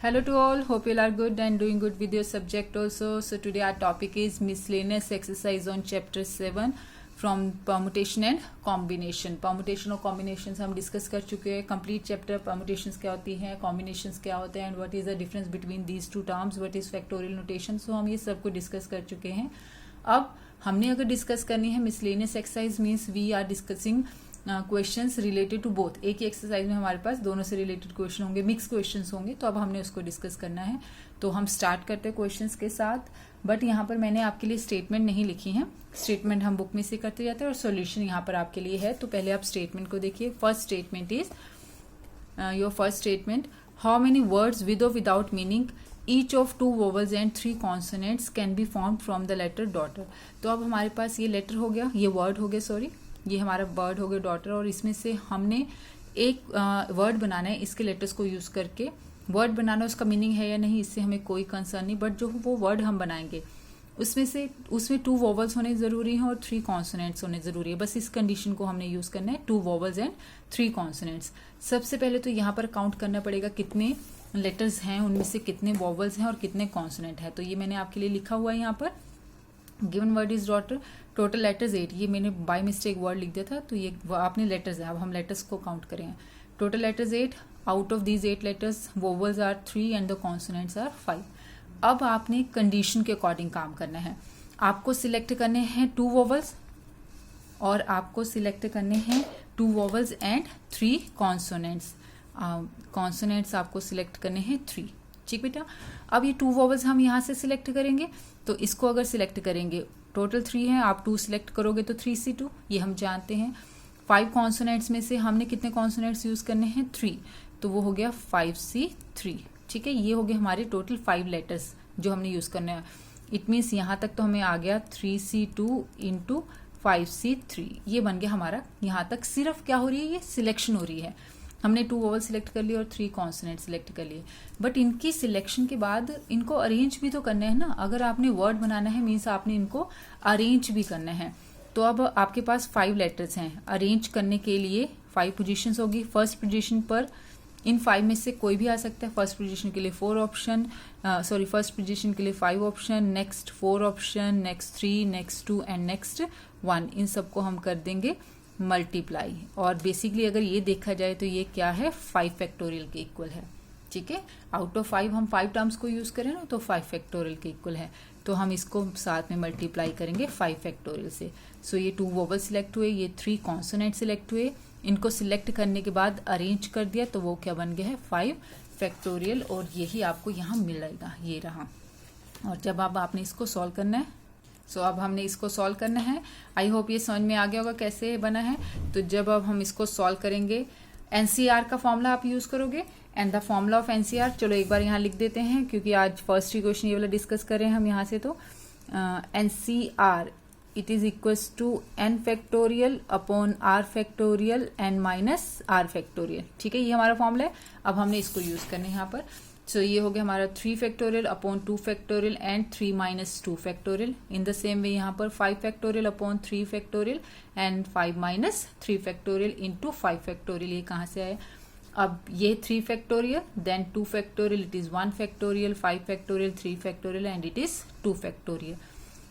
Hello to all, hope you all are good and doing good with your subject also. So today our topic is miscellaneous exercise on chapter 7 from permutation and combination. Permutation और combinations हम discuss कर चुके हैं. Complete chapter permutations क्या होती हैं, combinations क्या होते हैं and what is the difference between these two terms, what is factorial notation. So हम ये सब को discuss कर चुके हैं. अब हमने अगर डिस्कस करनी है miscellaneous exercise means we are discussing questions related to both. एक ही एक्सरसाइज में हमारे पास दोनों से रिलेटेड क्वेश्चन होंगे, मिक्स क्वेश्चंस होंगे, तो अब हमने उसको डिस्कस करना है. तो हम स्टार्ट करते हैं क्वेश्चंस के साथ. बट यहाँ पर मैंने आपके लिए स्टेटमेंट नहीं लिखी है. स्टेटमेंट हम बुक में से करते जाते हैं और सॉल्यूशन यहाँ पर आपके लिए है. तो पहले आप स्टेटमेंट को देखिए. First statement is your first statement, how many words with or without meaning each of 2 vowels and 3 consonants can be formed from the letter daughter. तो अब हमारे पास ये लेटर हो गया, ये वर्ड हो गया, सॉरी ये हमारा वर्ड हो गया डॉटर, और इसमें से हमने एक वर्ड बनाना है. इसके लेटर्स को यूज करके वर्ड बनाना, उसका मीनिंग है या नहीं इससे हमें कोई कंसर्न नहीं, बट जो वो वर्ड हम बनाएंगे उसमें 2 वोवल्स होने जरूरी हैं और 3 कॉन्सोनेंट्स होने जरूरी है. बस इस कंडीशन को हमने यूज करना है, 2 वोवल्स एंड 3 कॉन्सोनेंट्स. सबसे पहले तो यहाँ पर काउंट करना पड़ेगा कितने लेटर्स हैं, उनमें से कितने वोवल्स हैं और कितने कॉन्सोनेंट है. तो ये मैंने आपके लिए लिखा हुआ है यहाँ पर. Given word is daughter, total letters 8. ये मैंने बाय मिस्टेक वर्ड लिख दिया था, तो ये आपने लेटर्स है. अब हम लेटर्स को काउंट करें. Total letters 8. Out of these 8 letters vowels are 3 and the consonants are 5. अब आपने कंडीशन के अकॉर्डिंग काम करना है. आपको सिलेक्ट करने हैं 2 वोवल्स और आपको सिलेक्ट करने हैं 2 वोवल्स एंड 3 कॉन्सोनेंट्स. कॉन्सोनेंट्स आपको सिलेक्ट करने हैं 3. ठीक बेटा. अब ये 2 वोवल्स हम यहाँ से सिलेक्ट करेंगे, तो इसको अगर सिलेक्ट करेंगे, टोटल 3 है, आप 2 सिलेक्ट करोगे तो 3C2, ये हम जानते हैं. 5 कॉन्सोनेंट्स में से हमने कितने कॉन्सोनेंट्स यूज करने हैं, 3, तो वो हो गया 5C3. ठीक है, ये हो गया हमारे टोटल 5 लेटर्स जो हमने यूज करने हैं. इट मीन्स यहाँ तक तो हमें आ गया 3C2 इंटू 5C3. ये बन गया हमारा. यहाँ तक सिर्फ क्या हो रही है, ये सिलेक्शन हो रही है. हमने 2 वोवल सिलेक्ट कर लिए और 3 कॉन्सोनेंट सिलेक्ट कर लिए, बट इनकी सिलेक्शन के बाद इनको अरेंज भी तो करना है ना. अगर आपने वर्ड बनाना है मीन्स आपने इनको अरेंज भी करना है. तो अब आपके पास 5 लेटर्स हैं. अरेंज करने के लिए 5 पोजीशंस होगी. फर्स्ट पोजीशन पर इन 5 में से कोई भी आ सकता है. फर्स्ट पोजीशन के लिए 4 ऑप्शन, फर्स्ट पोजीशन के लिए 5 option, next 4 option, next 3, next 2 and next 1. इन सबको हम कर देंगे मल्टीप्लाई. और बेसिकली अगर ये देखा जाए तो ये क्या है, 5 फैक्टोरियल के इक्वल है. ठीक है, आउट ऑफ 5 हम 5 टर्म्स को यूज करें ना, तो 5 फैक्टोरियल के इक्वल है. तो हम इसको साथ में मल्टीप्लाई करेंगे 5 फैक्टोरियल से. सो ये 2 वोवल सिलेक्ट हुए, ये 3 कॉन्सोनेंट सिलेक्ट हुए. इनको सिलेक्ट करने के बाद अरेंज कर दिया तो वो क्या बन गया है, 5 फैक्टोरियल. और यही आपको यहाँ मिलेगा, ये रहा. और जब अब आपने इसको सॉल्व करना है, अब हमने इसको सॉल्व करना है. आई होप ये समझ में आ गया होगा कैसे बना है. तो जब अब हम इसको सॉल्व करेंगे, एनसीआर का फॉर्मूला आप यूज करोगे and the formula of NCR. चलो एक बार यहाँ लिख देते हैं क्योंकि आज फर्स्ट ही क्वेश्चन ये वाला डिस्कस करें हम यहाँ से. तो NCR it is equals to N factorial upon R factorial N minus R factorial. ठीक है, ये हमारा फॉर्मूला है. अब हमने इसको यूज करना है यहाँ पर. सो ये हो गया हमारा 3 factorial upon 2 factorial and 3 minus 2 factorial. In the same way यहाँ पर 5 factorial upon 3 factorial and 5 minus 3 factorial into 5 factorial. ये कहाँ से आया, अब ये 3 factorial then 2 factorial, it is 1 factorial, 5 factorial, 3 factorial and it is 2 factorial.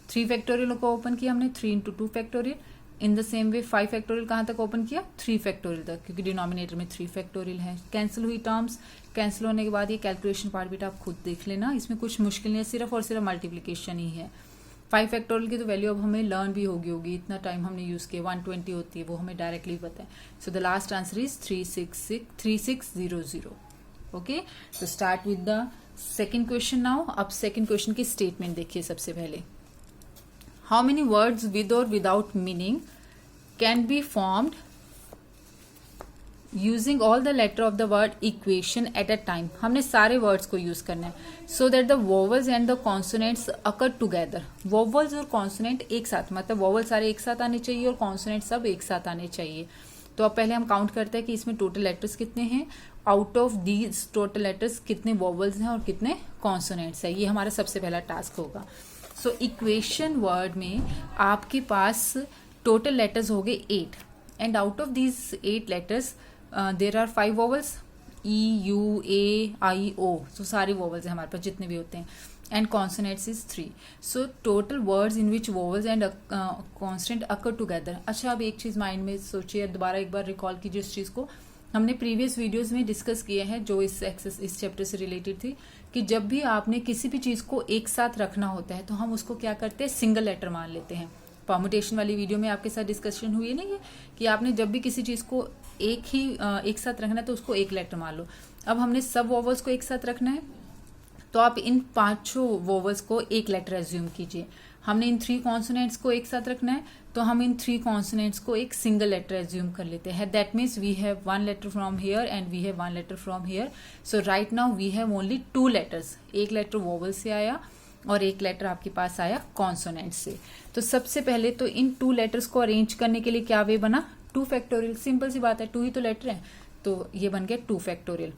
3 factorial को open किया हमने, 3 into 2 factorial. In the same way 5 factorial कहाँ तक ओपन किया, 3 फैक्टोरियल तक, क्योंकि डिनोमिनेटर में 3 फैक्टोरियल है. कैंसिल हुई टर्म्स. कैंसिल होने के बाद ये कैलकुलेशन पार्ट बेटा आप खुद देख लेना, इसमें कुछ मुश्किल नहीं है, सिर्फ और सिर्फ मल्टीप्लीकेशन ही है. 5 फैक्टोरियल की तो वैल्यू अब हमें लर्न भी होगी. इतना टाइम हमने यूज किया. 120 होती है, वो हमें डायरेक्टली पता है. So the last answer is 3600. Okay, तो start with the second question now. अब सेकेंड क्वेश्चन की स्टेटमेंट देखिए. सबसे पहले, how many words with or without meaning can be formed using all the letter of the word equation at a time. हमने सारे words को use करना है so that the vowels and the consonants occur together. Vowels और consonant एक साथ, मतलब vowel सारे एक साथ आने चाहिए और कॉन्सोनेंट सब एक साथ आने चाहिए. तो अब पहले हम काउंट करते हैं कि इसमें टोटल लेटर्स कितने हैं. Out of these total letters कितने वोवल्स हैं और कितने कॉन्सोनेंट्स है. ये हमारा सबसे पहला टास्क होगा. सो इक्वेशन वर्ड में आपके पास टोटल लेटर्स हो गए 8 and out of these 8 letters there are 5 vowels E, U, A, I, O, so सारे वोवल्स हैं हमारे पास जितने भी होते हैं, and consonants is 3. So total words in which vowels and constant occur together. अच्छा, अब एक चीज माइंड में सोचिए, दोबारा एक बार रिकॉल कीजिए इस चीज को. हमने प्रीवियस वीडियोस में डिस्कस किए हैं जो इस चैप्टर से रिलेटेड थी, कि जब भी आपने किसी भी चीज को एक साथ रखना होता है तो हम उसको क्या करते हैं, सिंगल लेटर मान लेते हैं. परमुटेशन वाली वीडियो में आपके साथ डिस्कशन हुई नहीं है कि आपने जब भी किसी चीज को एक साथ रखना है तो उसको एक लेटर मान लो. अब हमने सब वोवल्स को एक साथ रखना है तो आप इन पांचों वोवल्स को एक लेटर एज्यूम कीजिए. हमने इन 3 कॉन्सोनेंट्स को एक साथ रखना है तो हम इन 3 कॉन्सोनेंट्स को एक सिंगल लेटर एज्यूम कर लेते हैं. That means we have 1 letter from here and we have 1 letter from here. So right now we have only 2 letters. एक लेटर वोवल से आया और एक लेटर आपके पास आया कॉन्सोनेंट से. तो सबसे पहले तो इन 2 लेटर्स को अरेंज करने के लिए क्या वे बना, 2 फैक्टोरियल. सिंपल सी बात है, 2 ही तो लेटर है तो ये बन गया 2 factorial.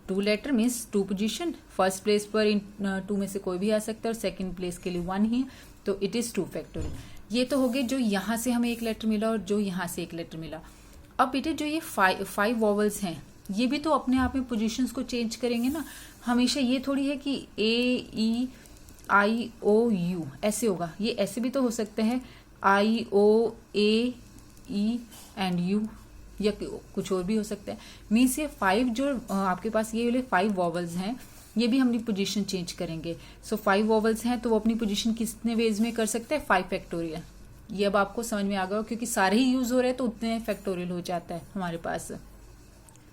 2 letter means 2 position. First place पर इन 2 में से कोई भी आ सकता है और सेकंड प्लेस के लिए 1 ही है, तो इट इज 2 फैक्टोरियल. ये तो हो गए जो यहां से हमें एक लेटर मिला और जो यहां से एक लेटर मिला. अब बेटे जो ये 5 वॉवल्स हैं ये भी तो अपने आप में पोजीशंस को चेंज करेंगे ना. हमेशा ये थोड़ी है कि A, E, I, O, U ऐसे होगा. ये ऐसे भी तो हो सकते हैं I, O, A, E and U, या कुछ और भी हो सकता है. मीन्स ये 5 जो आपके पास ये वाले 5 वॉवल्स हैं ये भी हम पोजीशन चेंज करेंगे. सो 5 वॉवल्स हैं तो वो अपनी पोजीशन कितने वेज में कर सकते हैं, 5 फैक्टोरियल. ये अब आपको समझ में आ गया क्योंकि सारे ही यूज हो रहे हैं तो उतने फैक्टोरियल हो जाता है हमारे पास.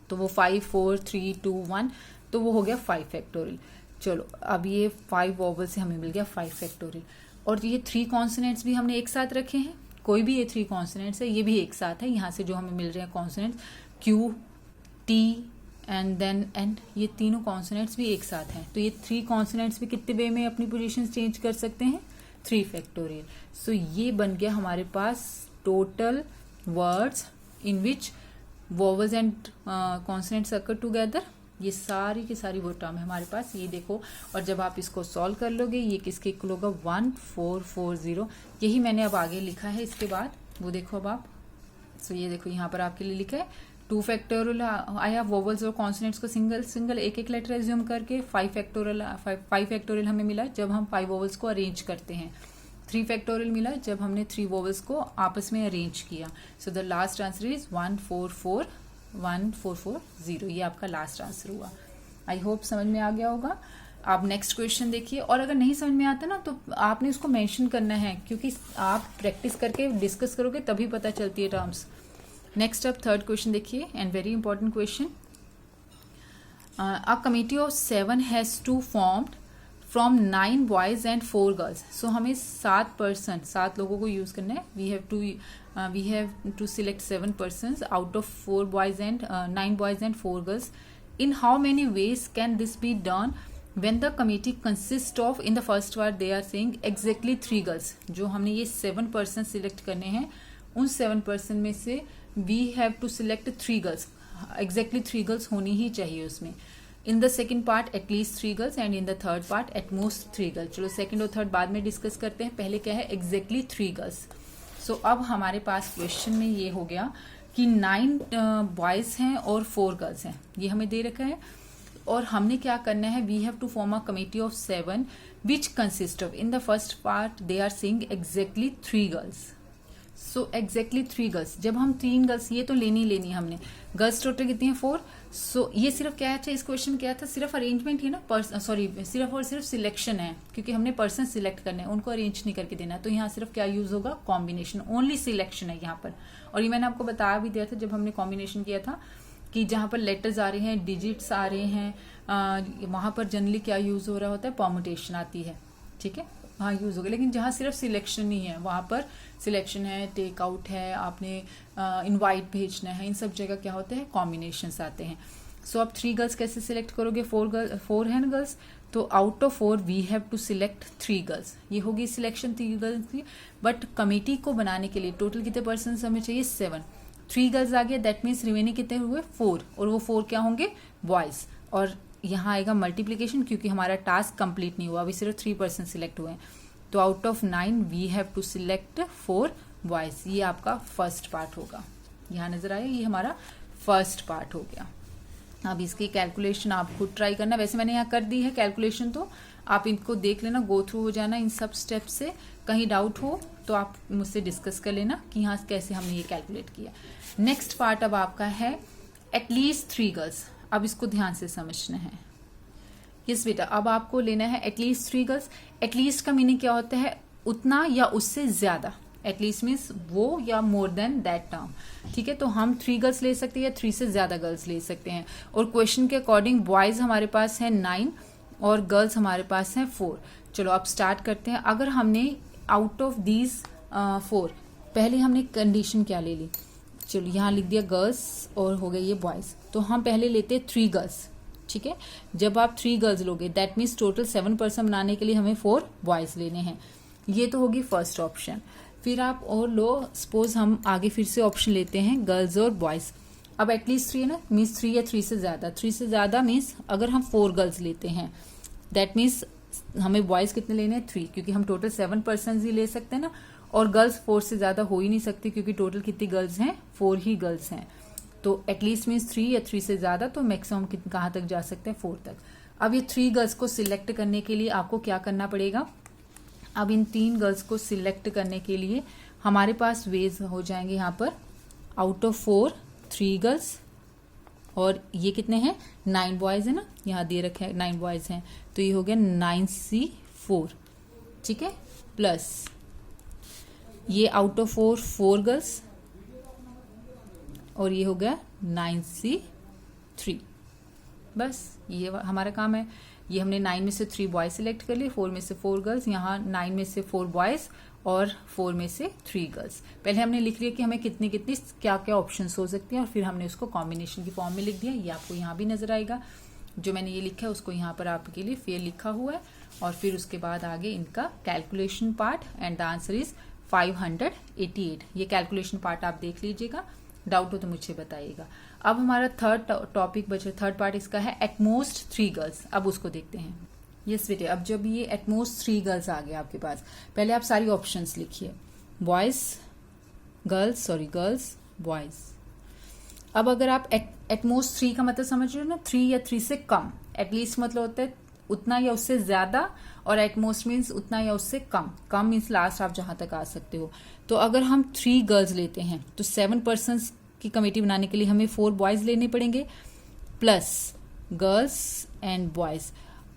तो वो 5, 4, 3, 2, 1 तो वो हो गया 5 फैक्टोरियल. चलो अब ये 5 वॉवल से हमें मिल गया 5 फैक्टोरियल. और ये 3 कॉन्सोनेंट्स भी हमने एक साथ रखे हैं. कोई भी ये 3 कॉन्सोनेंट्स है ये भी एक साथ है. यहाँ से जो हमें मिल रहे हैं consonants Q, T and then and, ये तीनों कॉन्सोनेंट्स भी एक साथ हैं. तो ये 3 कॉन्सोनेंट्स भी कितने वे में अपनी पोजीशन चेंज कर सकते हैं, 3 फैक्टोरियल. सो ये बन गया हमारे पास total words in which vowels and consonants occur together. ये सारी की सारी वो टर्म है हमारे पास. ये देखो, और जब आप इसको सॉल्व कर लोगे ये किसके इक्वल होगा, 1440. यही मैंने अब आगे लिखा है इसके बाद, वो देखो अब आप. सो ये देखो यहाँ पर आपके लिए लिखा है 2 फैक्टोरियल आया. वोवल्स और कॉन्सोनेंट्स को सिंगल एक लेटर एज्यूम करके 5 फैक्टोरियल हमें मिला जब हम 5 वोवल्स को अरेंज करते हैं. 3 फैक्टोरियल मिला जब हमने 3 वोवल्स को आपस में अरेंज किया. सो द लास्ट आंसर इज 1440. ये आपका लास्ट आंसर हुआ. आई होप समझ में आ गया होगा. आप नेक्स्ट क्वेश्चन देखिए, और अगर नहीं समझ में आता ना तो आपने उसको मेंशन करना है क्योंकि आप प्रैक्टिस करके डिस्कस करोगे तभी पता चलती है टर्म्स. नेक्स्ट अब थर्ड क्वेश्चन देखिए, and very important question. A committee of 7 has to formed from 9 boys and 4 girls. So हमें 7 लोगों को यूज करना है. We have to select 7 persons out of 9 boys and 4 girls. In how many ways can this be done when the committee consists of, in the first part they are saying exactly 3 girls. जो हमने ये 7 persons select करने हैं उन 7 person में से we have to select 3 girls. Exactly 3 girls होनी ही चाहिए उसमें. In the second part at least 3 girls and in the third part at most 3 girls. चलो सेकंड और थर्ड बाद में डिस्कस करते हैं. पहले क्या है, exactly 3 girls. सो अब हमारे पास क्वेश्चन में ये हो गया कि 9 बॉयज हैं और 4 गर्ल्स हैं. ये हमें दे रखा है और हमने क्या करना है, we have to form a committee of 7 which consist of, in the first part they are saying exactly 3 girls. So exactly 3 girls. जब हम 3 गर्ल्स, ये तो लेनी हमने, गर्ल्स टोटल कितनी है 4. सो ये सिर्फ क्या है, इस क्वेश्चन में क्या था, सिर्फ अरेंजमेंट ही ना, सिर्फ और सिर्फ सिलेक्शन है क्योंकि हमने पर्सन सिलेक्ट करने हैं, उनको अरेंज नहीं करके देना. तो यहाँ सिर्फ क्या यूज होगा, कॉम्बिनेशन. ओनली सिलेक्शन है यहाँ पर. और ये मैंने आपको बताया भी दिया था जब हमने कॉम्बिनेशन किया था कि जहां पर लेटर्स आ रहे हैं, डिजिट्स आ रहे हैं, वहां पर जनरली क्या यूज हो रहा होता है, परमुटेशन आती है. ठीक है, वहाँ यूज होगा. लेकिन जहाँ सिर्फ सिलेक्शन नहीं है वहां पर सिलेक्शन है, टेक आउट है, आपने इनवाइट भेजना है, इन सब जगह क्या होते हैं, कॉम्बिनेशंस आते हैं. सो आप 3 गर्ल्स कैसे सिलेक्ट करोगे, 4 हैं गर्ल्स, तो out of 4 we have to select 3 girls. ये होगी सिलेक्शन 3 गर्ल्स की. बट कमेटी को बनाने के लिए टोटल कितने पर्सन हमें चाहिए, 7. 3 गर्ल्स आ गया, दैट मीन्स रिमेनिंग कितने हुए, 4. और वो 4 क्या होंगे, बॉयज. और यहाँ आएगा मल्टीप्लीकेशन क्योंकि हमारा टास्क कंप्लीट नहीं हुआ, अभी सिर्फ 3 पर्सन सिलेक्ट हुए हैं. तो out of 9 we have to select 4 boys. ये आपका फर्स्ट पार्ट होगा. यहाँ नजर आया, ये हमारा फर्स्ट पार्ट हो गया. अब इसकी कैलकुलेशन आप खुद ट्राई करना, वैसे मैंने यहाँ कर दी है कैलकुलेशन, तो आप इनको देख लेना, गो थ्रू हो जाना इन सब स्टेप से। कहीं डाउट हो तो आप मुझसे डिस्कस कर लेना कि यहाँ कैसे हमने ये कैलकुलेट किया। नेक्स्ट पार्ट अब आपका है एटलीस्ट 3 गर्ल्स। अब इसको ध्यान से समझना है। यस बेटा, अब आपको लेना है एटलीस्ट 3 गर्ल्स। एटलीस्ट का मीनिंग क्या होता है? उतना या उससे ज्यादा। एटलीस्ट मीन्स वो या मोर देन दैट टर्म। ठीक है, तो हम 3 गर्ल्स ले सकते हैं या 3 से ज्यादा गर्ल्स ले सकते हैं। और क्वेश्चन के अकॉर्डिंग बॉयज हमारे पास है 9 और गर्ल्स हमारे पास है 4। चलो अब स्टार्ट करते हैं। अगर हमने आउट ऑफ दीज 4, पहले हमने कंडीशन क्या ले ली? चलो यहाँ लिख दिया गर्ल्स और हो गए ये बॉयज। तो हम पहले लेते हैं 3 गर्ल्स। ठीक है, जब आप 3 गर्ल्स लोगे दैट मीन्स टोटल 7 पर्सन बनाने के लिए हमें 4 बॉयज लेने हैं। ये तो होगी फर्स्ट ऑप्शन। फिर आप और लो, सपोज हम आगे फिर से ऑप्शन लेते हैं गर्ल्स और बॉयज। अब एटलीस्ट 3 है ना, मीन्स 3 या 3 से ज्यादा। 3 से ज्यादा मीन्स अगर हम 4 गर्ल्स लेते हैं दैट मीन्स हमें बॉयज कितने लेने हैं? 3, क्योंकि हम टोटल 7 पर्सन ही ले सकते हैं ना। और गर्ल्स 4 से ज्यादा हो ही नहीं सकती, क्योंकि टोटल कितनी गर्ल्स हैं? 4 ही गर्ल्स हैं। तो एटलीस्ट मीन्स 3 या 3 से ज्यादा, तो मैक्सिमम कहाँ तक जा सकते हैं? 4 तक। अब ये 3 गर्ल्स को सिलेक्ट करने के लिए आपको क्या करना पड़ेगा? अब इन 3 गर्ल्स को सिलेक्ट करने के लिए हमारे पास वेज हो जाएंगे यहाँ पर। आउट ऑफ 4 3 गर्ल्स और ये कितने हैं? 9 बॉयज है ना, यहाँ दिए रखे हैं 9 बॉयज हैं, तो ये हो गया 9C4। ठीक है, प्लस ये आउट ऑफ 4 गर्ल्स और ये हो गया 9C3। बस ये हमारा काम है। ये हमने 9 में से 3 बॉयज सिलेक्ट कर लिए, 4 में से 4 गर्ल्स, यहाँ 9 में से 4 बॉयज और 4 में से 3 गर्ल्स। पहले हमने लिख लिया कि हमें कितनी कितनी क्या क्या ऑप्शंस हो सकती हैं और फिर हमने उसको कॉम्बिनेशन की फॉर्म में लिख दिया। ये आपको यहाँ भी नजर आएगा। जो मैंने ये लिखा है उसको यहाँ पर आपके लिए फेयर लिखा हुआ है। और फिर उसके बाद आगे इनका calculation part and the answer is 588। ये कैलकुलेशन पार्ट आप देख लीजिएगा, डाउट हो तो मुझे बताइएगा। अब हमारा थर्ड टॉपिक बचा, थर्ड पार्ट इसका है एटमोस्ट 3 गर्ल्स। अब उसको देखते हैं। यस बेटे, अब जब ये एटमोस्ट 3 गर्ल्स आ गए आपके पास, पहले आप सारी ऑप्शंस लिखिए, बॉयज गर्ल्स बॉयज। अब अगर आप एटमोस्ट 3 का मतलब समझ रहे हो ना, 3 या 3 से कम। एटलीस्ट मतलब होता है उतना या उससे ज्यादा, और एटमोस्ट मीन्स उतना या उससे कम। कम मीन्स लास्ट आप जहां तक आ सकते हो। तो अगर हम 3 गर्ल्स लेते हैं तो 7 पर्सन की कमेटी बनाने के लिए हमें 4 बॉयज लेने पड़ेंगे प्लस गर्ल्स एंड बॉयज।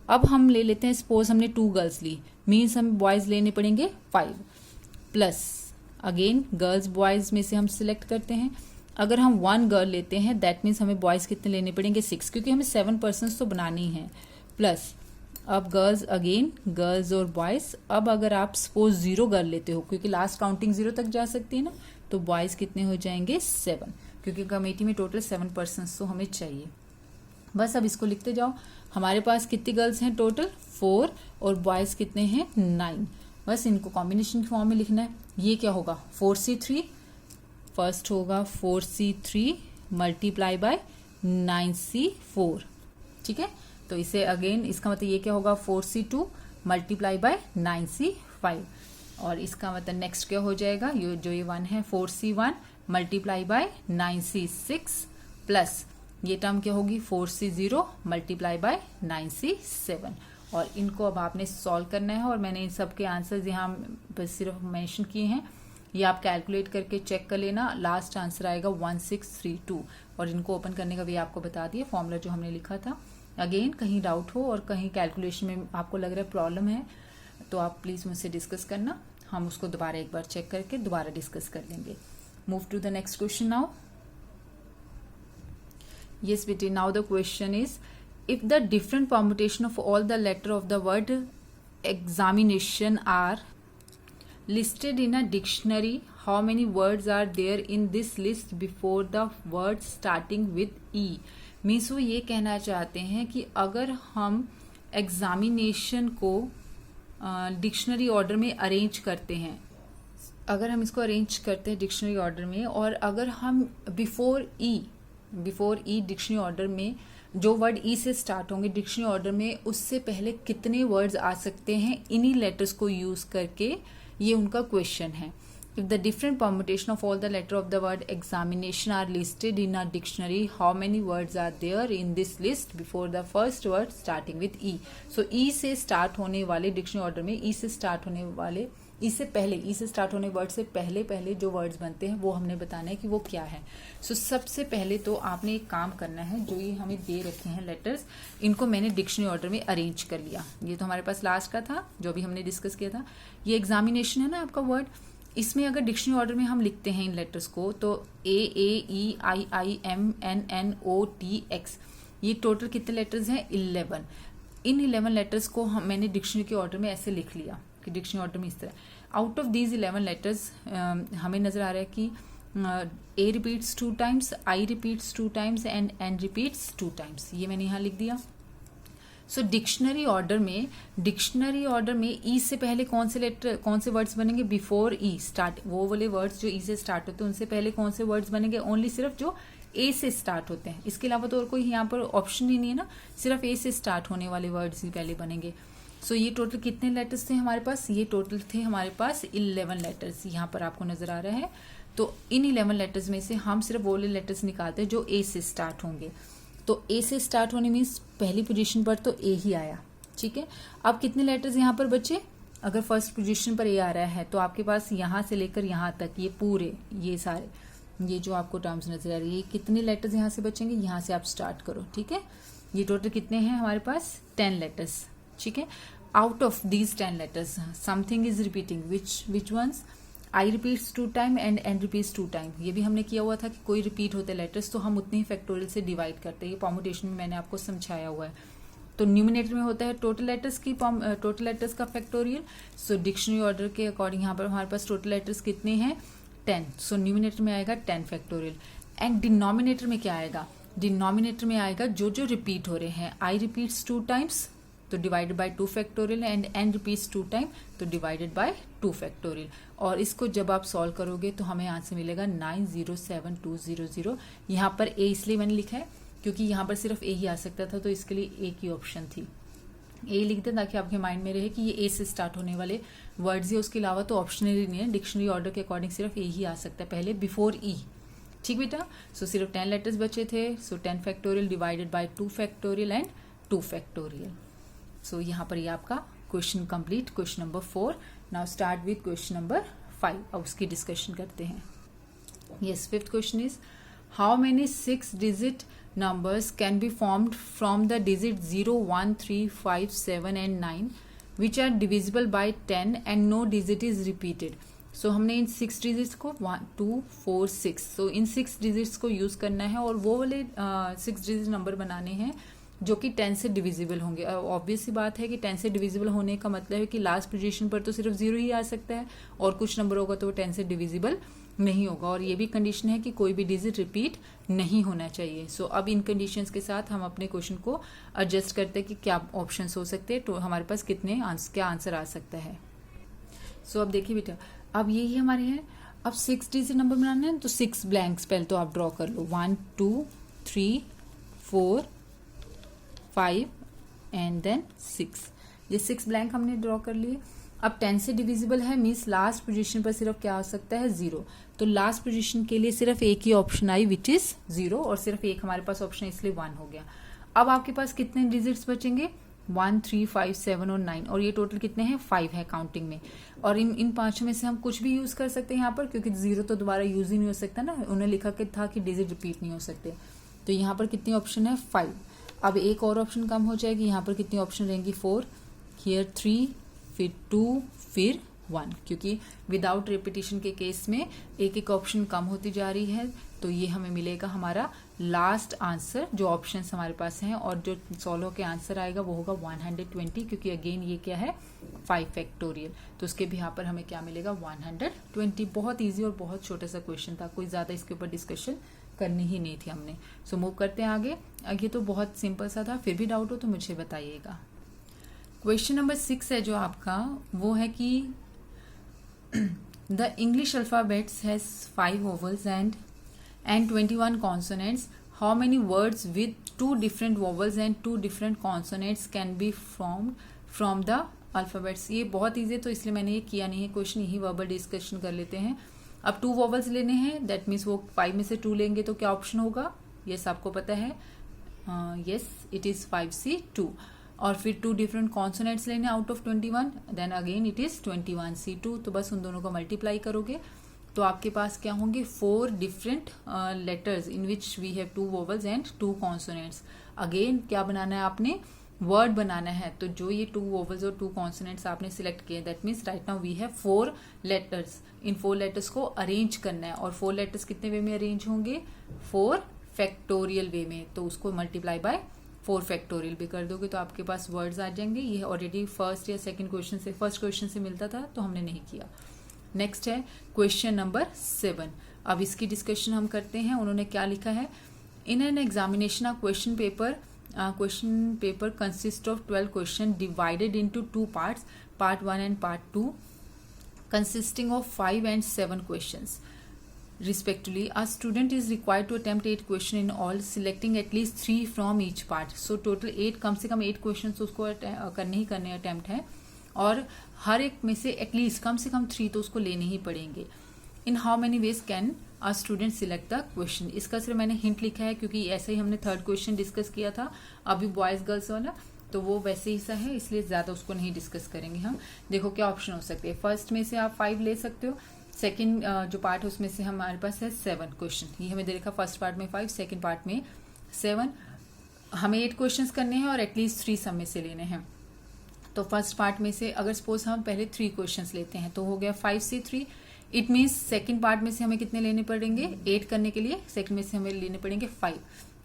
अब हम ले लेते हैं, सपोज हमने 2 गर्ल्स ली, मीन्स हमें बॉयज लेने पड़ेंगे 5 प्लस अगेन गर्ल्स बॉयज में से हम सिलेक्ट करते हैं। अगर हम 1 गर्ल लेते हैं दैट मीन्स हमें बॉयज कितने लेने पड़ेंगे? 6, क्योंकि हमें 7 पर्सन तो बनाने ही हैं। प्लस अब गर्ल्स अगेन गर्ल्स और बॉयज। अब अगर आप सपोज 0 गर्ल लेते हो, क्योंकि लास्ट काउंटिंग 0 तक जा सकती है ना, तो बॉयज कितने हो जाएंगे? 7, क्योंकि कमेटी में टोटल 7 पर्सन तो हमें चाहिए। बस अब इसको लिखते जाओ। हमारे पास कितनी गर्ल्स हैं? टोटल 4 और बॉयज कितने हैं? 9। बस इनको कॉम्बिनेशन की फॉर्म में लिखना है। ये क्या होगा? 4C3, फर्स्ट होगा 4C3 मल्टीप्लाई बाय 9C4। ठीक है, तो इसे अगेन इसका मतलब ये क्या होगा? 4C2 multiply by 9C5। और इसका मतलब नेक्स्ट क्या हो जाएगा? ये 1 है 4C1 multiply by 9C6 plus ये टर्म क्या होगी? 4C0 multiply by 9C7। और इनको अब आपने सॉल्व करना है, और मैंने इन सब के आंसर्स यहाँ पर सिर्फ मेंशन किए हैं। ये आप कैलकुलेट करके चेक कर लेना। लास्ट आंसर आएगा 1632। और इनको ओपन करने का भी आपको बता दिया फॉर्मूला जो हमने लिखा था। अगेन कहीं डाउट हो और कहीं कैलकुलेशन में आपको लग रहा है प्रॉब्लम है, तो आप प्लीज मुझसे डिस्कस करना। हम उसको दोबारा एक बार चेक करके दोबारा डिस्कस कर लेंगे। Move to the next question now. Yes, Betty. Now the question is, if the different permutation of all the letter of the word examination are listed in a dictionary, how many words are there in this list before the words starting with E? Means वो ये कहना चाहते हैं कि अगर हम examination को dictionary order में अरेंज करते हैं, अगर हम इसको अरेंज करते हैं डिक्शनरी ऑर्डर में, और अगर हम बिफोर ई डिक्शनरी ऑर्डर में जो वर्ड ई से स्टार्ट होंगे डिक्शनरी ऑर्डर में, उससे पहले कितने वर्ड्स आ सकते हैं इन्हीं लेटर्स को यूज करके, ये उनका क्वेश्चन है। If the different permutation of all the letter of the word examination are listed in a dictionary, how many words are there in this list before the first word starting with E? So E से start होने वाले dictionary order में E से start होने वाले E से पहले E से स्टार्ट होने वर्ड से पहले पहले जो वर्ड्स बनते हैं वो हमने बताना है कि वो क्या है. सो सबसे पहले तो आपने एक काम करना है, जो ये हमें दे रखे हैं लेटर्स, इनको मैंने डिक्शनरी ऑर्डर में अरेंज कर लिया. ये तो हमारे पास लास्ट का था जो भी हमने डिस्कस किया था. ये एग्जामिनेशन है ना आपका वर्ड, इसमें अगर डिक्शनरी ऑर्डर में हम लिखते हैं इन लेटर्स को तो AAEIIMNNOTX, ये टोटल कितने लेटर्स हैं? 11. इन 11 लेटर्स को मैंने डिक्शनरी के ऑर्डर में ऐसे लिख लिया कि डिक्शनरी ऑर्डर में इस तरह. आउट ऑफ दीज 11 लेटर्स हमें नजर आ रहा है कि A repeats 2 times, I repeats 2 times and N repeats 2 times. ये मैंने यहाँ लिख दिया. सो डिक्शनरी ऑर्डर में ई से पहले कौन से वर्ड्स बनेंगे? बिफोर ई स्टार्ट, वो वाले वर्ड्स जो ई से स्टार्ट होते हैं उनसे पहले कौन से वर्ड्स बनेंगे? ओनली सिर्फ जो ए से स्टार्ट होते हैं. इसके अलावा तो और कोई यहाँ पर ऑप्शन ही नहीं है ना, सिर्फ ए से स्टार्ट होने वाले वर्ड्स ही पहले बनेंगे. सो ये टोटल कितने लेटर्स थे हमारे पास? ये टोटल थे हमारे पास 11 लेटर्स, यहाँ पर आपको नजर आ रहा है. तो इन 11 लेटर्स में से हम सिर्फ वो वाले लेटर्स निकालते हैं जो ए से स्टार्ट होंगे. तो ए से स्टार्ट होने मीन्स पहली पोजीशन पर तो ए ही आया. ठीक है, अब कितने लेटर्स यहाँ पर बचे? अगर फर्स्ट पोजीशन पर ए आ रहा है तो आपके पास यहाँ से लेकर यहाँ तक ये पूरे, ये सारे, ये जो आपको टर्म्स नजर आ रही है, कितने लेटर्स यहाँ से बचेंगे? यहाँ से आप स्टार्ट करो. ठीक है, ये टोटल कितने हैं हमारे पास? 10 लेटर्स. ठीक है, out of these 10 letters something is repeating. Which ones? I repeats 2 time and N repeats 2 time. ये भी हमने किया हुआ था कि कोई रिपीट होते लेटर्स तो हम उतने ही फैक्टोरियल से डिवाइड करते हैं. ये परमुटेशन में मैंने आपको समझाया हुआ है. तो न्यूमिनेटर में होता है टोटल लेटर्स का फैक्टोरियल. सो डिक्शनरी ऑर्डर के अकॉर्डिंग यहाँ पर हमारे पास टोटल लेटर्स कितने हैं? 10. सो न्यूमिनेटर में आएगा 10 फैक्टोरियल. एंड डिनोमिनेटर में क्या आएगा? डिनोमिनेटर में आएगा जो जो रिपीट हो रहे हैं. I रिपीट्स 2 टाइम्स तो divided by 2 factorial and N repeats 2 time तो डिवाइडेड बाय 2 फैक्टोरियल. और इसको जब आप सॉल्व करोगे तो हमें आंसर मिलेगा 907200. यहाँ पर ए इसलिए मैंने लिखा है क्योंकि यहाँ पर सिर्फ ए ही आ सकता था, तो इसके लिए ए की ऑप्शन थी. ए लिख दें ताकि आपके माइंड में रहे कि ये ए से स्टार्ट होने वाले वर्ड्स है, उसके अलावा तो ऑप्शनली नहीं है. डिक्शनरी ऑर्डर के अकॉर्डिंग सिर्फ ए ही आ सकता है पहले बिफोर ई. ठीक बेटा, सो सिर्फ 10 लेटर्स बचे थे. So 10 factorial divided by 2 factorial and 2 factorial. So यहाँ पर ये आपका question complete, question number 4. Now start with question number 5. अब उसकी डिस्कशन करते हैं. Yes, 5th question is how many 6 digit numbers can be formed from the digit 0, 1, 3, 5, 7 and 9 which are divisible by 10 and no digit is repeated. So हमने इन 6 digits को 1, 2, 4, 6, so इन 6 digits को use करना है और वो वाले 6 डिजिट नंबर बनाने हैं जो कि 10 से डिविजिबल होंगे. ऑब्वियस सी बात है कि 10 से डिविजिबल होने का मतलब है कि लास्ट पोजीशन पर तो सिर्फ 0 ही आ सकता है और कुछ नंबर होगा तो वो 10 से डिविजिबल नहीं होगा. और ये भी कंडीशन है कि कोई भी डिजिट रिपीट नहीं होना चाहिए. सो अब इन कंडीशंस के साथ हम अपने क्वेश्चन को एडजस्ट करते हैं कि क्या ऑप्शंस हो सकते हैं, तो हमारे पास क्या आंसर आ सकता है. सो अब देखिए बेटा, अब यही हमारे हैं. अब 6 डिजिट नंबर बनाना है तो 6 ब्लैंक्स पहले तो आप ड्रॉ कर लो. 1, 2, 3, 4, 5 एंड देन 6. ये 6 ब्लैंक हमने ड्रॉ कर लिए. अब 10 से डिविजिबल है मीन्स लास्ट पोजीशन पर सिर्फ क्या आ सकता है? 0. तो लास्ट पोजीशन के लिए सिर्फ एक ही ऑप्शन आई विच इज 0 और सिर्फ एक हमारे पास ऑप्शन इसलिए 1 हो गया. अब आपके पास कितने डिजिट्स बचेंगे? 1, 3, 5, 7 और 9 और ये टोटल कितने हैं? 5 है काउंटिंग में. और इन पांचों में से हम कुछ भी यूज कर सकते हैं यहाँ पर क्योंकि 0 तो दोबारा यूज ही नहीं हो सकता ना. उन्हें लिखा के था कि डिजिट रिपीट नहीं हो सकते. तो यहाँ पर कितनी ऑप्शन है? 5. अब एक और ऑप्शन कम हो जाएगी. यहाँ पर कितनी ऑप्शन रहेंगी? 4, हियर 3, फिर 2, फिर 1, क्योंकि विदाउट रिपीटिशन के केस में एक एक ऑप्शन कम होती जा रही है. तो ये हमें मिलेगा हमारा लास्ट आंसर जो ऑप्शंस हमारे पास हैं और जो सॉल्व के आंसर आएगा वो होगा 120 क्योंकि अगेन ये क्या है? 5 फैक्टोरियल. तो उसके भी यहाँ पर हमें क्या मिलेगा? 120. बहुत ईजी और बहुत छोटा सा क्वेश्चन था, कोई ज्यादा इसके ऊपर डिस्कशन करनी ही नहीं थी हमने. सो मूव करते हैं आगे. ये तो बहुत सिंपल सा था, फिर भी डाउट हो तो मुझे बताइएगा. क्वेश्चन नंबर 6 है जो आपका, वो है कि the English alphabets has 5 vowels and 21 consonants. How many words with 2 different vowels and 2 different consonants can be formed from the alphabets, ये बहुत ईजी है तो इसलिए मैंने ये किया नहीं है क्वेश्चन, यही वर्बल डिस्कशन कर लेते हैं। अब 2 वॉवल्स लेने हैं, दैट मीन्स वो 5 में से 2 लेंगे तो क्या ऑप्शन होगा, यस आपको पता है, यस इट इज 5C 2। और फिर 2 डिफरेंट कॉन्सोनेंट्स लेने out of 21, then again it is 21C 2। तो बस उन दोनों को मल्टीप्लाई करोगे तो आपके पास क्या होंगे, 4 different letters in which we have 2 vowels and 2 consonants. Again क्या बनाना है आपने, वर्ड बनाना है। तो जो ये 2 वोवल्स और 2 कॉन्सोनेंट्स आपने सिलेक्ट किए, that means right now we have 4 letters. इन 4 लेटर्स को अरेंज करना है, और 4 लेटर्स कितने वे में अरेंज होंगे, 4 फैक्टोरियल वे में। तो उसको मल्टीप्लाई बाय 4 फैक्टोरियल भी कर दोगे तो आपके पास वर्ड्स आ जाएंगे। ये ऑलरेडी फर्स्ट या सेकंड क्वेश्चन से, फर्स्ट क्वेश्चन से मिलता था तो हमने नहीं किया। नेक्स्ट है क्वेश्चन नंबर 7। अब इसकी डिस्कशन हम करते हैं। उन्होंने क्या लिखा है, in an examination of question paper consist of 12 question divided into 2 parts, part 1 and part 2 consisting of 5 and 7 questions respectively. A student is required to attempt 8 questions in all, selecting at least 3 from each part. So total 8, कम से कम 8 questions उसको करने ही करने attempt है, और हर एक में से at least कम से कम 3 तो उसको लेने ही पड़ेंगे। In how many ways can a student select the question. इसका सिर्फ मैंने हिंट लिखा है क्योंकि ऐसे ही हमने 3rd क्वेश्चन डिस्कस किया था अभी बॉयज गर्ल्स वाला, तो वो वैसे ही सा है, इसलिए ज्यादा उसको नहीं डिस्कस करेंगे हम। देखो क्या ऑप्शन हो सकते हैं, फर्स्ट में से आप 5 ले सकते हो, सेकंड जो पार्ट है उसमें से हमारे पास है 7 क्वेश्चन, ये हमें दे रखा फर्स्ट पार्ट में 5, सेकंड पार्ट में 7। हमें 8 क्वेश्चंस करने हैं और एटलीस्ट 3 सब में से लेने हैं। तो फर्स्ट पार्ट में से अगर सपोज हम पहले 3 क्वेश्चंस लेते हैं तो हो गया 5C 3। It means second part में से हमें कितने लेने पड़ेंगे, 8 करने के लिए सेकंड में से हमें लेने पड़ेंगे 5,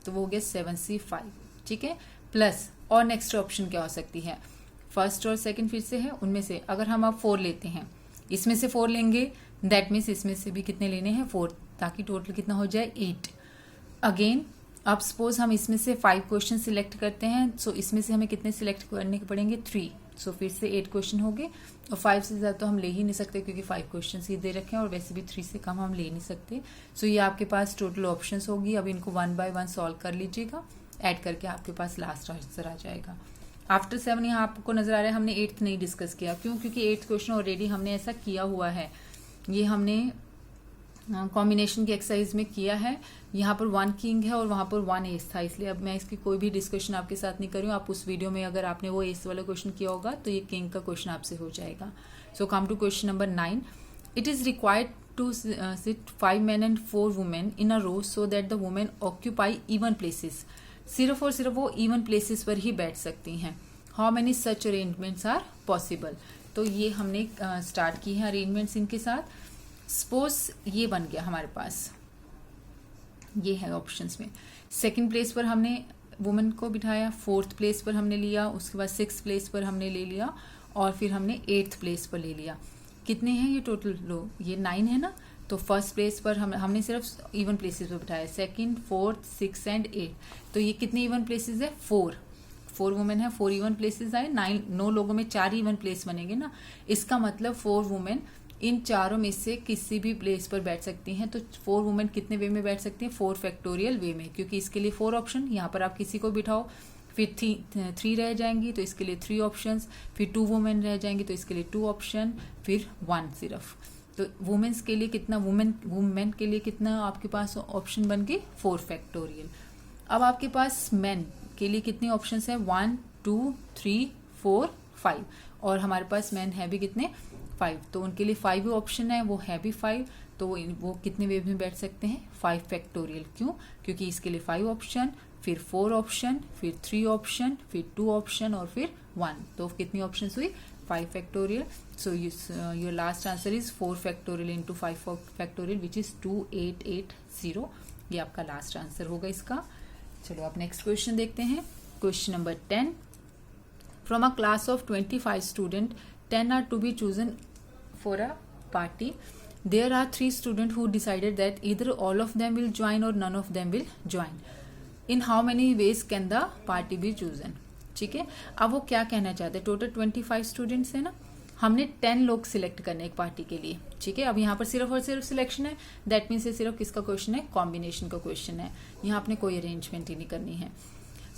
तो वो हो गया 7C 5। ठीक है, प्लस और नेक्स्ट ऑप्शन क्या हो सकती है, फर्स्ट और सेकंड फिर से है, उनमें से अगर हम अब 4 लेते हैं, इसमें से 4 लेंगे, दैट मीन्स इसमें से भी कितने लेने हैं 4, ताकि टोटल कितना हो जाए 8। अगेन अब सपोज हम इसमें से 5 क्वेश्चन सिलेक्ट करते हैं, सो इसमें से हमें कितने सिलेक्ट करने के पड़ेंगे 3, सो फिर से 8 क्वेश्चन हो गए, और 5 से ज्यादा तो हम ले ही नहीं सकते क्योंकि 5 क्वेश्चन ही दे रखे हैं, और वैसे भी 3 से कम हम ले नहीं सकते। सो ये आपके पास टोटल ऑप्शंस होगी। अब इनको 1 बाय 1 सॉल्व कर लीजिएगा, ऐड करके आपके पास लास्ट आंसर आ जाएगा। आफ्टर 7 यहाँ आपको नजर आ रहा है हमने 8th नहीं डिस्कस किया, क्यों, क्योंकि 8th क्वेश्चन ऑलरेडी हमने ऐसा किया हुआ है, ये हमने कॉम्बिनेशन की एक्सरसाइज में किया है। यहाँ पर 1 किंग है और वहां पर 1 एस था, इसलिए अब मैं इसकी कोई भी डिस्कशन आपके साथ नहीं कर रही हूँ। आप उस वीडियो में अगर आपने वो एस वाला क्वेश्चन किया होगा तो ये किंग का क्वेश्चन आपसे हो जाएगा। So come to question number 9। It is required to sit 5 men and 4 women in a row so that the women occupy even places। सिर्फ और सिर्फ वो इवन प्लेसेस पर ही बैठ सकती हैं। How many such arrangements are possible. तो ये हमने स्टार्ट की है अरेंजमेंट्स इनके साथ। सपोज ये बन गया हमारे पास, ये है ऑप्शंस में, सेकंड प्लेस पर हमने वुमेन को बिठाया, 4th प्लेस पर हमने लिया, उसके बाद 6th प्लेस पर हमने ले लिया, और फिर हमने 8th प्लेस पर ले लिया। कितने हैं ये टोटल लो, ये 9 है ना। तो फर्स्ट प्लेस पर हमने सिर्फ इवन प्लेसेस पर बिठाया, सेकंड 4th 6 एंड 8, तो ये कितने इवन प्लेसेस है 4 वुमेन है, 4 इवन प्लेसेस आए। 9 लोगों में 4 इवन प्लेस बनेंगे ना, इसका मतलब 4 वुमेन इन चारों में से किसी भी प्लेस पर बैठ सकती हैं। तो 4 वुमेन कितने वे में बैठ सकती हैं, 4 फैक्टोरियल वे में, क्योंकि इसके लिए 4 ऑप्शन, यहाँ पर आप किसी को बिठाओ, फिर 3 रह जाएंगी तो इसके लिए 3 ऑप्शंस, फिर 2 वुमेन रह जाएंगी तो इसके लिए 2 ऑप्शन, फिर 1 सिर्फ। तो वुमेन्स के लिए कितना, वुमेन के लिए कितना आपके पास ऑप्शन बन गए 4 फैक्टोरियल। अब आपके पास मेन के लिए कितने ऑप्शंस हैं, 1 2 3 4 5, और हमारे पास मेन है भी कितने 5, तो उनके लिए 5 ऑप्शन है, वो है भी 5, तो वो कितने वेव में बैठ सकते हैं 5 फैक्टोरियल। क्यों, क्योंकि इसके लिए 5 ऑप्शन, फिर 4 ऑप्शन, फिर 3 ऑप्शन, फिर 2 ऑप्शन और फिर 1, तो कितनी ऑप्शन हुई 5 factorial. So your last answer is 4 factorial into 5 factorial which is 2880। ये आपका लास्ट आंसर होगा इसका। चलो आप नेक्स्ट क्वेश्चन देखते हैं। Question number 10। From a class of 25 student 10 are to be chosen for a party. There are 3 students who decided that either all of them will join or none of them will join. In how many ways can the party be chosen? ठीक है, अब वो क्या कहना चाहते हैं, total 25 students है ना, हमने 10 लोग सिलेक्ट करने एक पार्टी के लिए। ठीक है, अब यहाँ पर सिर्फ और सिर्फ सिलेक्शन है, दैट मीन्स सिर्फ किसका क्वेश्चन है, कॉम्बिनेशन का क्वेश्चन है, यहाँ आपने कोई अरेंजमेंट ही नहीं करनी है।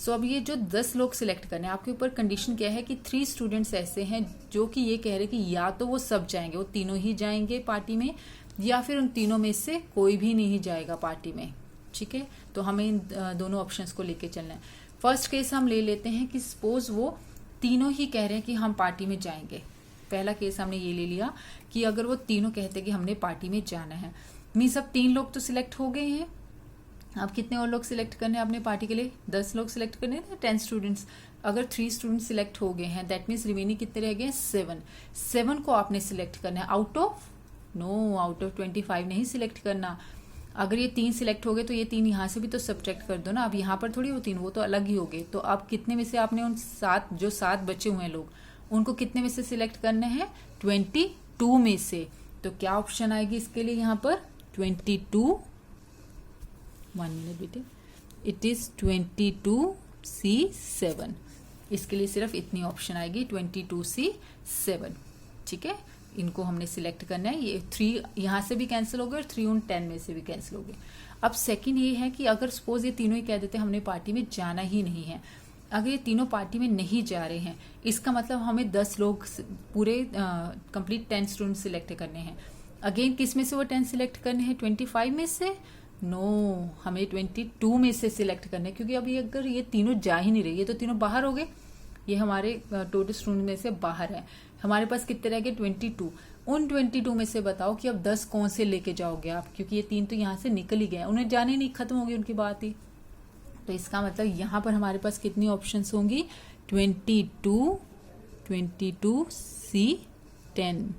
सो अब ये जो 10 लोग सिलेक्ट करने हैं, आपके ऊपर कंडीशन क्या है कि 3 स्टूडेंट्स ऐसे हैं जो कि ये कह रहे कि या तो वो सब जाएंगे, वो तीनों ही जाएंगे पार्टी में, या फिर उन तीनों में से कोई भी नहीं जाएगा पार्टी में। ठीक है, तो हमें इन दोनों ऑप्शंस को लेके चलना है। फर्स्ट केस हम ले लेते हैं कि सपोज वो तीनों ही कह रहे हैं कि हम पार्टी में जाएंगे। पहला केस हमने ये ले लिया कि अगर वो तीनों कहते कि हमने पार्टी में जाना है, मीन्स अब 3 लोग तो सिलेक्ट हो गए हैं। अब कितने और लोग सिलेक्ट करने हैं अपने पार्टी के लिए? 10 लोग सिलेक्ट करने हैं, 10 स्टूडेंट्स। अगर 3 स्टूडेंट सिलेक्ट हो गए हैं, दैट मीन्स रिमेनिंग कितने रह गए? 7 को आपने सिलेक्ट करना है आउट ऑफ 25 नहीं सिलेक्ट करना। अगर ये 3 सिलेक्ट हो गए तो ये 3 यहाँ से भी तो सब्ट्रैक्ट कर दो ना। अब यहाँ पर थोड़ी वो 3, वो तो अलग ही हो गए। तो अब कितने में से आपने उन 7 बचे हुए हैं लोग, उनको कितने में से सिलेक्ट करने हैं? 22 में से। तो क्या ऑप्शन आएगी इसके लिए यहाँ पर? 22, 1 मिनट बेटे, इट इज 22C7। इसके लिए सिर्फ इतनी ऑप्शन आएगी, 22C7। ठीक है, इनको हमने सिलेक्ट करना है। ये 3 यहाँ से भी कैंसिल हो गए और 3 उन 10 में से भी कैंसिल हो गए। अब सेकंड ये है कि अगर सपोज ये तीनों ही कह देते हमने पार्टी में जाना ही नहीं है, अगर ये तीनों पार्टी में नहीं जा रहे हैं, इसका मतलब हमें 10 लोग पूरे कंप्लीट 10 स्टूडेंट सिलेक्ट करने हैं। अगेन किस में से वो 10 सिलेक्ट करने हैं? 25 में से? नो, हमें 22 में से सिलेक्ट करने हैं, क्योंकि अभी अगर ये तीनों जा ही नहीं रहे, ये तो तीनों बाहर हो गए, ये हमारे टोटल स्टूडेंट में से बाहर है। हमारे पास कितने रह गए? 22। उन 22 में से बताओ कि अब 10 कौन से लेके जाओगे आप, क्योंकि ये 3 तो यहाँ से निकल ही गए, उन्हें जाने नहीं, खत्म हो गई उनकी बात ही। तो इसका मतलब यहाँ पर हमारे पास कितनी ऑप्शंस होंगी? 22, 22C10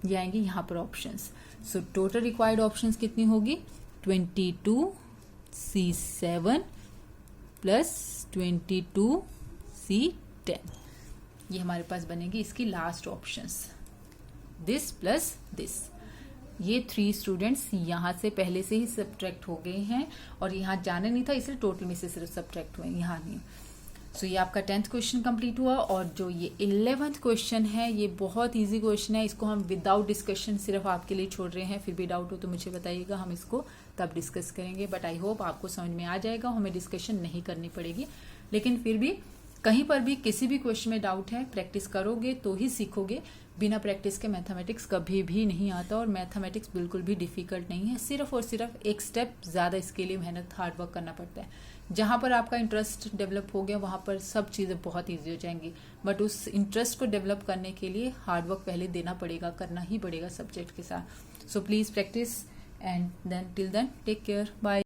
ये आएंगी यहाँ पर options. So total required options कितनी होगी? 22C7 प्लस 22C10, ये हमारे पास बनेगी इसकी last options, this plus this. ये 3 स्टूडेंट्स यहाँ से पहले से ही सब्ट्रैक्ट हो गए हैं और यहाँ जाना नहीं था, इसलिए टोटल में से सिर्फ सब्ट्रैक्ट हुए, यहाँ नहीं। सो ये आपका 10th क्वेश्चन कंप्लीट हुआ। और जो ये 11th क्वेश्चन है, ये बहुत इजी क्वेश्चन है, इसको हम विदाउट डिस्कशन सिर्फ आपके लिए छोड़ रहे हैं। फिर भी डाउट हो तो मुझे बताइएगा, हम इसको तब डिस्कस करेंगे। बट आई होप आपको समझ में आ जाएगा, हमें डिस्कशन नहीं करनी पड़ेगी। लेकिन फिर भी कहीं पर भी किसी भी क्वेश्चन में डाउट है, प्रैक्टिस करोगे तो ही सीखोगे। बिना प्रैक्टिस के मैथमेटिक्स कभी भी नहीं आता, और मैथमेटिक्स बिल्कुल भी डिफिकल्ट नहीं है। सिर्फ और सिर्फ एक स्टेप ज़्यादा इसके लिए मेहनत, हार्ड वर्क करना पड़ता है। जहाँ पर आपका इंटरेस्ट डेवलप हो गया, वहाँ पर सब चीज़ें बहुत ईजी हो जाएंगी। बट उस इंटरेस्ट को डेवलप करने के लिए हार्ड वर्क पहले देना पड़ेगा, करना ही पड़ेगा सब्जेक्ट के साथ। So please practice, and then till then take care, bye.